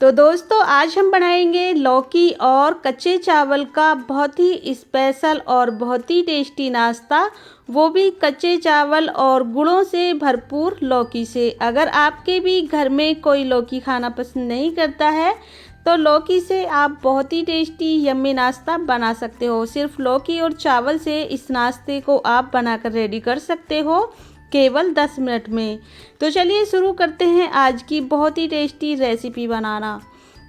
तो दोस्तों आज हम बनाएंगे लौकी और कच्चे चावल का बहुत ही स्पेशल और बहुत ही टेस्टी नाश्ता, वो भी कच्चे चावल और गुणों से भरपूर लौकी से। अगर आपके भी घर में कोई लौकी खाना पसंद नहीं करता है तो लौकी से आप बहुत ही टेस्टी यम्मी नाश्ता बना सकते हो। सिर्फ लौकी और चावल से इस नाश्ते को आप बनाकर रेडी कर सकते हो केवल 10 मिनट में। तो चलिए शुरू करते हैं आज की बहुत ही टेस्टी रेसिपी बनाना।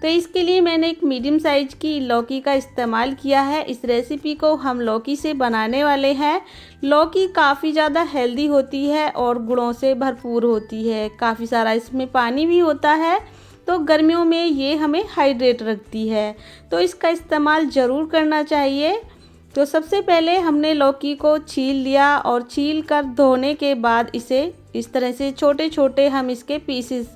तो इसके लिए मैंने एक मीडियम साइज की लौकी का इस्तेमाल किया है। इस रेसिपी को हम लौकी से बनाने वाले हैं। लौकी काफ़ी ज़्यादा हेल्दी होती है और गुणों से भरपूर होती है, काफ़ी सारा इसमें पानी भी होता है, तो गर्मियों में ये हमें हाइड्रेट रखती है, तो इसका इस्तेमाल ज़रूर करना चाहिए। तो सबसे पहले हमने लौकी को छील लिया और छील कर धोने के बाद इसे इस तरह से छोटे छोटे हम इसके पीसेस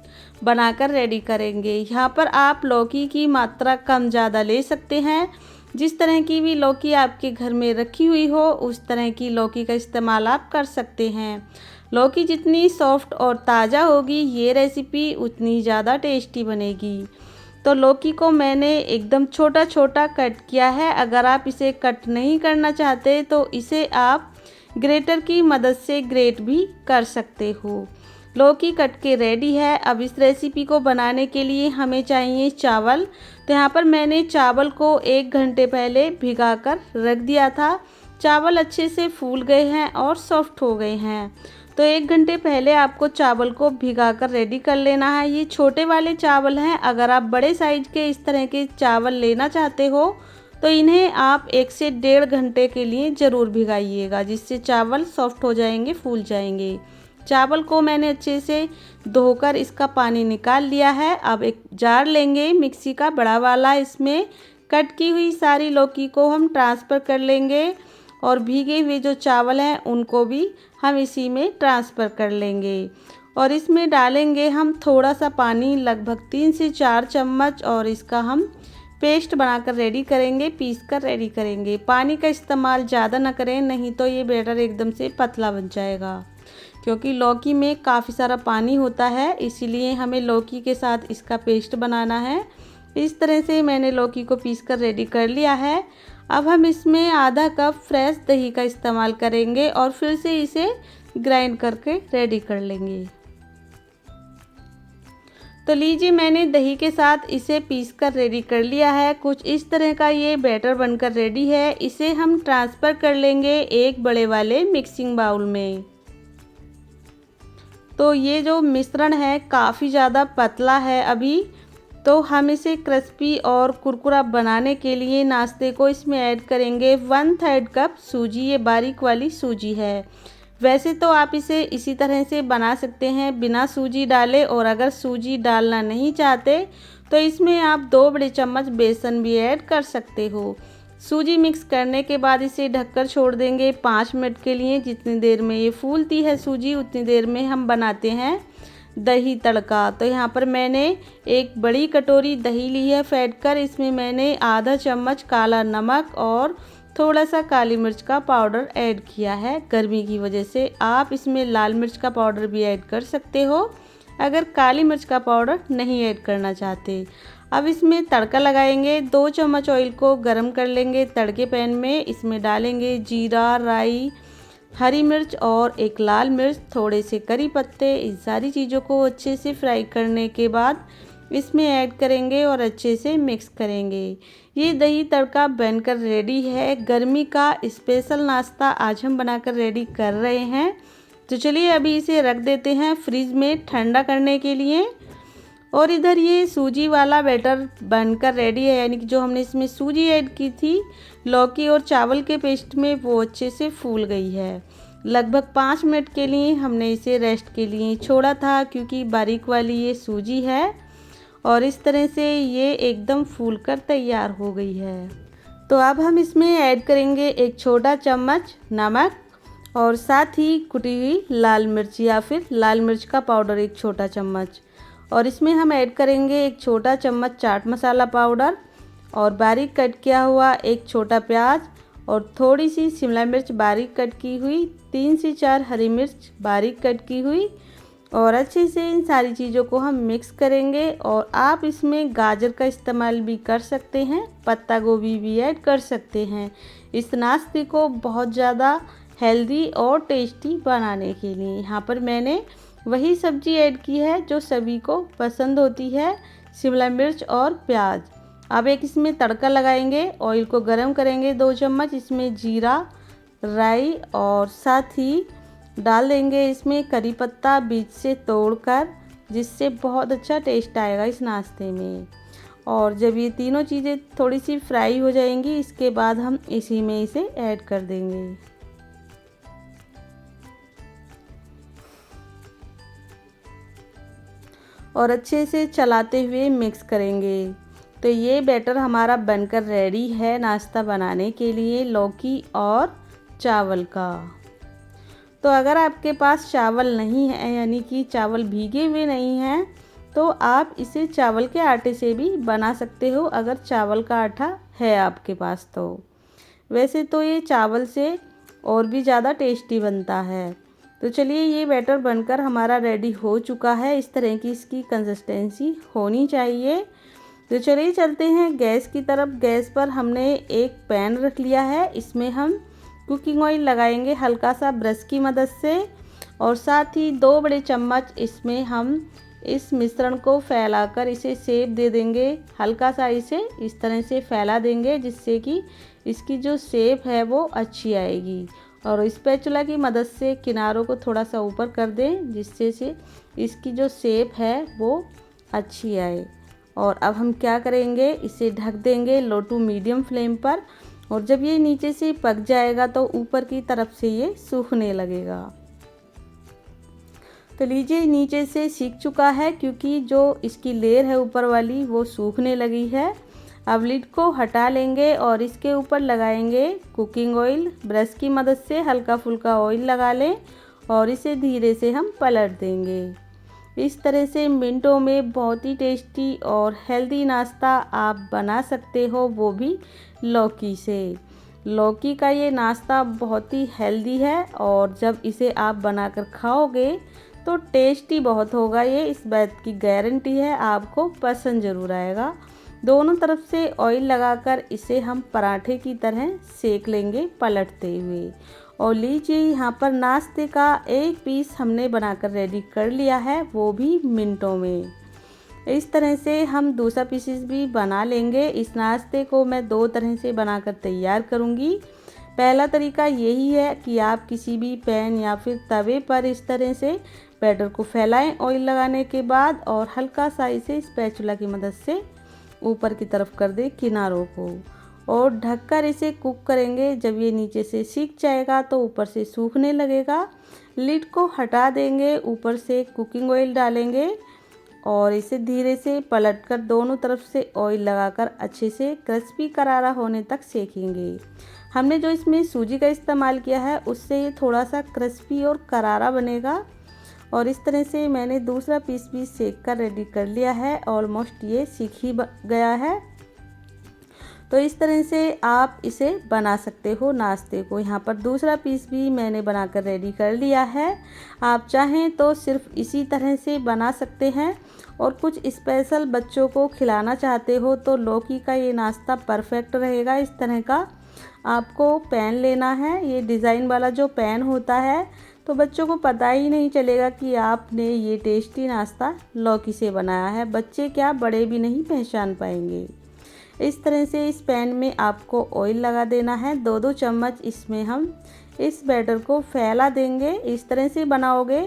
बनाकर रेडी करेंगे। यहाँ पर आप लौकी की मात्रा कम ज़्यादा ले सकते हैं। जिस तरह की भी लौकी आपके घर में रखी हुई हो उस तरह की लौकी का इस्तेमाल आप कर सकते हैं। लौकी जितनी सॉफ्ट और ताज़ा होगी ये रेसिपी उतनी ज़्यादा टेस्टी बनेगी। तो लौकी को मैंने एकदम छोटा छोटा कट किया है। अगर आप इसे कट नहीं करना चाहते तो इसे आप ग्रेटर की मदद से ग्रेट भी कर सकते हो। लौकी कट के रेडी है। अब इस रेसिपी को बनाने के लिए हमें चाहिए चावल। तो यहाँ पर मैंने चावल को 1 घंटे पहले भिगा कर रख दिया था। चावल अच्छे से फूल गए हैं और सॉफ्ट हो गए हैं। तो 1 घंटे पहले आपको चावल को भिगा कर रेडी कर लेना है। ये छोटे वाले चावल हैं। अगर आप बड़े साइज के इस तरह के चावल लेना चाहते हो तो इन्हें आप 1 से 1.5 घंटे के लिए ज़रूर भिगाइएगा, जिससे चावल सॉफ्ट हो जाएंगे, फूल जाएंगे। चावल को मैंने अच्छे से धोकर इसका पानी निकाल लिया है। अब एक जार लेंगे मिक्सी का बड़ा वाला, इसमें कट की हुई सारी लौकी को हम ट्रांसफ़र कर लेंगे और भीगे हुए जो चावल हैं उनको भी हम इसी में ट्रांसफ़र कर लेंगे। और इसमें डालेंगे हम थोड़ा सा पानी, लगभग 3 से 4 चम्मच, और इसका हम पेस्ट बनाकर रेडी करेंगे, पीस कर रेडी करेंगे। पानी का इस्तेमाल ज़्यादा ना करें, नहीं तो ये बैटर एकदम से पतला बन जाएगा, क्योंकि लौकी में काफ़ी सारा पानी होता है, इसीलिए हमें लौकी के साथ इसका पेस्ट बनाना है। इस तरह से मैंने लौकी को पीस कर रेडी कर लिया है। अब हम इसमें आधा कप फ्रेश दही का इस्तेमाल करेंगे और फिर से इसे ग्राइंड करके रेडी कर लेंगे। तो लीजिए मैंने दही के साथ इसे पीस कर रेडी कर लिया है। कुछ इस तरह का ये बैटर बनकर रेडी है। इसे हम ट्रांसफ़र कर लेंगे एक बड़े वाले मिक्सिंग बाउल में। तो ये जो मिश्रण है काफ़ी ज़्यादा पतला है अभी, तो हम इसे क्रिस्पी और कुरकुरा बनाने के लिए नाश्ते को इसमें ऐड करेंगे 1/3 कप सूजी। ये बारीक वाली सूजी है। वैसे तो आप इसे इसी तरह से बना सकते हैं बिना सूजी डाले, और अगर सूजी डालना नहीं चाहते तो इसमें आप 2 बड़े चम्मच बेसन भी ऐड कर सकते हो। सूजी मिक्स करने के बाद इसे ढककर छोड़ देंगे 5 मिनट के लिए। जितनी देर में ये फूलती है सूजी उतनी देर में हम बनाते हैं दही तड़का। तो यहाँ पर मैंने एक बड़ी कटोरी दही ली है फेंट कर। इसमें मैंने आधा चम्मच काला नमक और थोड़ा सा काली मिर्च का पाउडर ऐड किया है। गर्मी की वजह से आप इसमें लाल मिर्च का पाउडर भी ऐड कर सकते हो अगर काली मिर्च का पाउडर नहीं ऐड करना चाहते। अब इसमें तड़का लगाएंगे। 2 चम्मच ऑयल को गरम कर लेंगे तड़के पैन में। इसमें डालेंगे जीरा, राई, हरी मिर्च और एक लाल मिर्च, थोड़े से करी पत्ते। इस सारी चीज़ों को अच्छे से फ्राई करने के बाद इसमें ऐड करेंगे और अच्छे से मिक्स करेंगे। ये दही तड़का बनकर रेडी है। गर्मी का स्पेशल नाश्ता आज हम बनाकर रेडी कर रहे हैं। तो चलिए अभी इसे रख देते हैं फ्रिज में ठंडा करने के लिए। और इधर ये सूजी वाला बैटर बनकर रेडी है, यानी कि जो हमने इसमें सूजी ऐड की थी लौकी और चावल के पेस्ट में, वो अच्छे से फूल गई है। लगभग 5 मिनट के लिए हमने इसे रेस्ट के लिए छोड़ा था, क्योंकि बारीक वाली ये सूजी है और इस तरह से ये एकदम फूल कर तैयार हो गई है। तो अब हम इसमें ऐड करेंगे 1 छोटा चम्मच नमक और साथ ही कुटी हुई लाल मिर्च या फिर लाल मिर्च का पाउडर 1 छोटा चम्मच। और इसमें हम ऐड करेंगे 1 छोटा चम्मच चाट मसाला पाउडर और बारीक कट किया हुआ 1 छोटा प्याज और थोड़ी सी शिमला मिर्च बारीक कट की हुई, 3 से 4 हरी मिर्च बारीक कट की हुई। और अच्छे से इन सारी चीज़ों को हम मिक्स करेंगे। और आप इसमें गाजर का इस्तेमाल भी कर सकते हैं, पत्ता गोभी भी ऐड कर सकते हैं इस नाश्ते को बहुत ज़्यादा हेल्दी और टेस्टी बनाने के लिए। यहाँ पर मैंने वही सब्ज़ी ऐड की है जो सभी को पसंद होती है, शिमला मिर्च और प्याज। अब एक इसमें तड़का लगाएंगे, ऑयल को गरम करेंगे 2 चम्मच, इसमें जीरा, राई और साथ ही डाल देंगे इसमें करी पत्ता बीच से तोड़कर, जिससे बहुत अच्छा टेस्ट आएगा इस नाश्ते में। और जब ये तीनों चीज़ें थोड़ी सी फ्राई हो जाएंगी, इसके बाद हम इसी में इसे ऐड कर देंगे। और अच्छे से चलाते हुए मिक्स करेंगे। तो ये बैटर हमारा बनकर रेडी है नाश्ता बनाने के लिए लौकी और चावल का। तो अगर आपके पास चावल नहीं है, यानी कि चावल भीगे हुए नहीं हैं, तो आप इसे चावल के आटे से भी बना सकते हो, अगर चावल का आटा है आपके पास तो। वैसे तो ये चावल से और भी ज़्यादा टेस्टी बनता है। तो चलिए, ये बैटर बनकर हमारा रेडी हो चुका है। इस तरह की इसकी कंसिस्टेंसी होनी चाहिए। तो चलिए चलते हैं गैस की तरफ। गैस पर हमने एक पैन रख लिया है, इसमें हम कुकिंग ऑयल लगाएंगे हल्का सा ब्रश की मदद से। और साथ ही 2 बड़े चम्मच इसमें हम इस मिश्रण को फैलाकर इसे शेप दे देंगे। हल्का सा इसे इस तरह से फैला देंगे, जिससे कि इसकी जो शेप है वो अच्छी आएगी। और स्पैचुला की मदद से किनारों को थोड़ा सा ऊपर कर दें, जिससे से इसकी जो शेप है वो अच्छी आए। और अब हम क्या करेंगे, इसे ढक देंगे लो टू मीडियम फ्लेम पर। और जब ये नीचे से पक जाएगा तो ऊपर की तरफ से ये सूखने लगेगा। तो लीजिए, नीचे से सीख चुका है, क्योंकि जो इसकी लेयर है ऊपर वाली वो सूखने लगी है। अब लिड को हटा लेंगे और इसके ऊपर लगाएंगे कुकिंग ऑयल। ब्रश की मदद से हल्का फुल्का ऑयल लगा लें और इसे धीरे से हम पलट देंगे। इस तरह से मिनटों में बहुत ही टेस्टी और हेल्दी नाश्ता आप बना सकते हो, वो भी लौकी से। लौकी का ये नाश्ता बहुत ही हेल्दी है और जब इसे आप बनाकर खाओगे तो टेस्टी बहुत होगा। ये इस बात की गारंटी है, आपको पसंद ज़रूर आएगा। दोनों तरफ से ऑयल लगाकर इसे हम पराठे की तरह सेक लेंगे पलटते हुए। और लीजिए, यहाँ पर नाश्ते का एक पीस हमने बनाकर रेडी कर लिया है, वो भी मिनटों में। इस तरह से हम दूसरा पीसेस भी बना लेंगे। इस नाश्ते को मैं 2 तरह से बनाकर तैयार करूँगी। पहला तरीका यही है कि आप किसी भी पैन या फिर तवे पर इस तरह से बैटर को फैलाएं ऑयल लगाने के बाद, और हल्का सा इसे स्पैचुला की मदद से ऊपर की तरफ कर दें किनारों को, और ढककर इसे कुक करेंगे। जब ये नीचे से सीख जाएगा तो ऊपर से सूखने लगेगा। लिड को हटा देंगे, ऊपर से कुकिंग ऑयल डालेंगे और इसे धीरे से पलटकर दोनों तरफ से ऑयल लगाकर अच्छे से क्रिस्पी करारा होने तक सेकेंगे। हमने जो इसमें सूजी का इस्तेमाल किया है, उससे ये थोड़ा सा क्रिस्पी और करारा बनेगा। और इस तरह से मैंने दूसरा पीस भी सेक कर रेडी कर लिया है। ऑलमोस्ट ये सीख ही गया है। तो इस तरह से आप इसे बना सकते हो नाश्ते को। यहाँ पर दूसरा पीस भी मैंने बनाकर रेडी कर लिया है। आप चाहें तो सिर्फ इसी तरह से बना सकते हैं, और कुछ स्पेशल बच्चों को खिलाना चाहते हो तो लौकी का ये नाश्ता परफेक्ट रहेगा। इस तरह का आपको पैन लेना है, ये डिज़ाइन वाला जो पैन होता है, तो बच्चों को पता ही नहीं चलेगा कि आपने ये टेस्टी नाश्ता लौकी से बनाया है। बच्चे क्या, बड़े भी नहीं पहचान पाएंगे। इस तरह से इस पैन में आपको ऑयल लगा देना है 2-2 चम्मच। इसमें हम इस बैटर को फैला देंगे। इस तरह से बनाओगे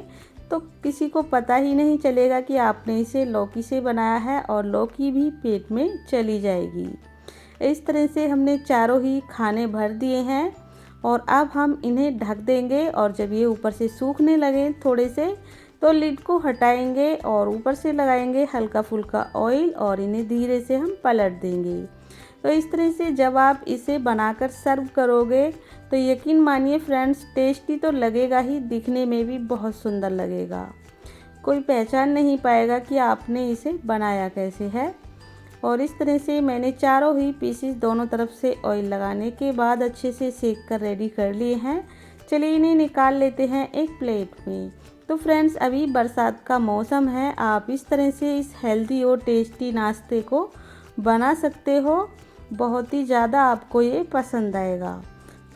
तो किसी को पता ही नहीं चलेगा कि आपने इसे लौकी से बनाया है, और लौकी भी पेट में चली जाएगी। इस तरह से हमने चारों ही खाने भर दिए हैं, और अब हम इन्हें ढक देंगे। और जब ये ऊपर से सूखने लगे थोड़े से, तो लिड को हटाएंगे और ऊपर से लगाएंगे हल्का फुल्का ऑयल, और इन्हें धीरे से हम पलट देंगे। तो इस तरह से जब आप इसे बनाकर सर्व करोगे तो यकीन मानिए फ्रेंड्स, टेस्टी तो लगेगा ही, दिखने में भी बहुत सुंदर लगेगा। कोई पहचान नहीं पाएगा कि आपने इसे बनाया कैसे है। और इस तरह से मैंने चारों ही पीसेस दोनों तरफ से ऑयल लगाने के बाद अच्छे से सेक कर रेडी कर लिए हैं। चलिए इन्हें निकाल लेते हैं एक प्लेट में। तो फ्रेंड्स अभी बरसात का मौसम है, आप इस तरह से इस हेल्दी और टेस्टी नाश्ते को बना सकते हो। बहुत ही ज़्यादा आपको ये पसंद आएगा।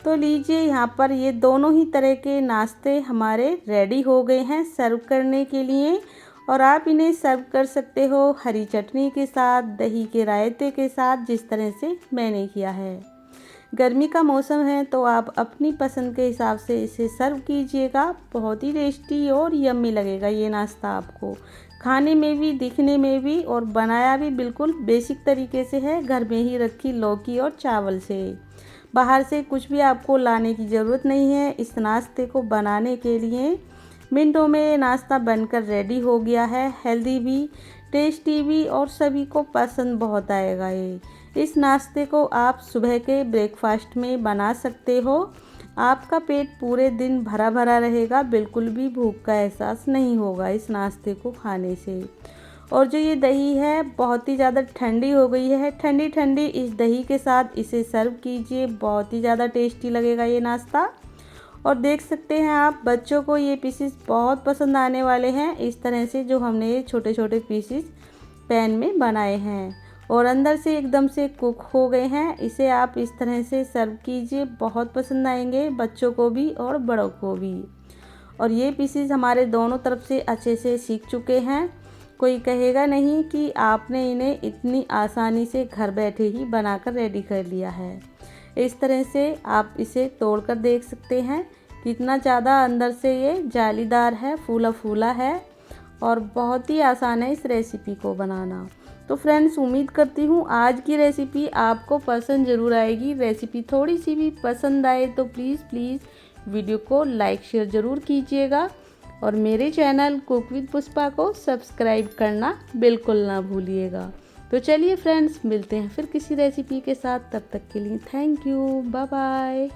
तो लीजिए यहाँ पर ये दोनों ही तरह के नाश्ते हमारे रेडी हो गए हैं सर्व करने के लिए। और आप इन्हें सर्व कर सकते हो हरी चटनी के साथ, दही के रायते के साथ, जिस तरह से मैंने किया है। गर्मी का मौसम है तो आप अपनी पसंद के हिसाब से इसे सर्व कीजिएगा। बहुत ही टेस्टी और यम्मी लगेगा ये नाश्ता आपको, खाने में भी, दिखने में भी, और बनाया भी बिल्कुल बेसिक तरीके से है, घर में ही रखी लौकी और चावल से। बाहर से कुछ भी आपको लाने की ज़रूरत नहीं है। इस नाश्ते को बनाने के लिए मिनटों में नाश्ता बनकर रेडी हो गया है। हेल्दी भी, टेस्टी भी, और सभी को पसंद बहुत आएगा ये। इस नाश्ते को आप सुबह के ब्रेकफास्ट में बना सकते हो। आपका पेट पूरे दिन भरा भरा रहेगा, बिल्कुल भी भूख का एहसास नहीं होगा इस नाश्ते को खाने से। और जो ये दही है बहुत ही ज़्यादा ठंडी हो गई है, ठंडी ठंडी इस दही के साथ इसे सर्व कीजिए। बहुत ही ज़्यादा टेस्टी लगेगा ये नाश्ता। और देख सकते हैं आप, बच्चों को ये पीसेस बहुत पसंद आने वाले हैं, इस तरह से जो हमने ये छोटे छोटे पीसेस पैन में बनाए हैं और अंदर से एकदम से कुक हो गए हैं। इसे आप इस तरह से सर्व कीजिए, बहुत पसंद आएंगे बच्चों को भी और बड़ों को भी। और ये पीसेस हमारे दोनों तरफ से अच्छे से सीख चुके हैं। कोई कहेगा नहीं कि आपने इन्हें इतनी आसानी से घर बैठे ही बनाकर रेडी कर लिया है। इस तरह से आप इसे तोड़कर देख सकते हैं, कितना ज़्यादा अंदर से ये जालीदार है, फूला फूला है, और बहुत ही आसान है इस रेसिपी को बनाना। तो फ्रेंड्स उम्मीद करती हूँ आज की रेसिपी आपको पसंद ज़रूर आएगी। रेसिपी थोड़ी सी भी पसंद आए तो प्लीज़ वीडियो को लाइक शेयर ज़रूर कीजिएगा, और मेरे चैनल कुक विद पुष्पा को सब्सक्राइब करना बिल्कुल ना भूलिएगा। तो चलिए फ्रेंड्स, मिलते हैं फिर किसी रेसिपी के साथ। तब तक के लिए थैंक यू, बाय बाय।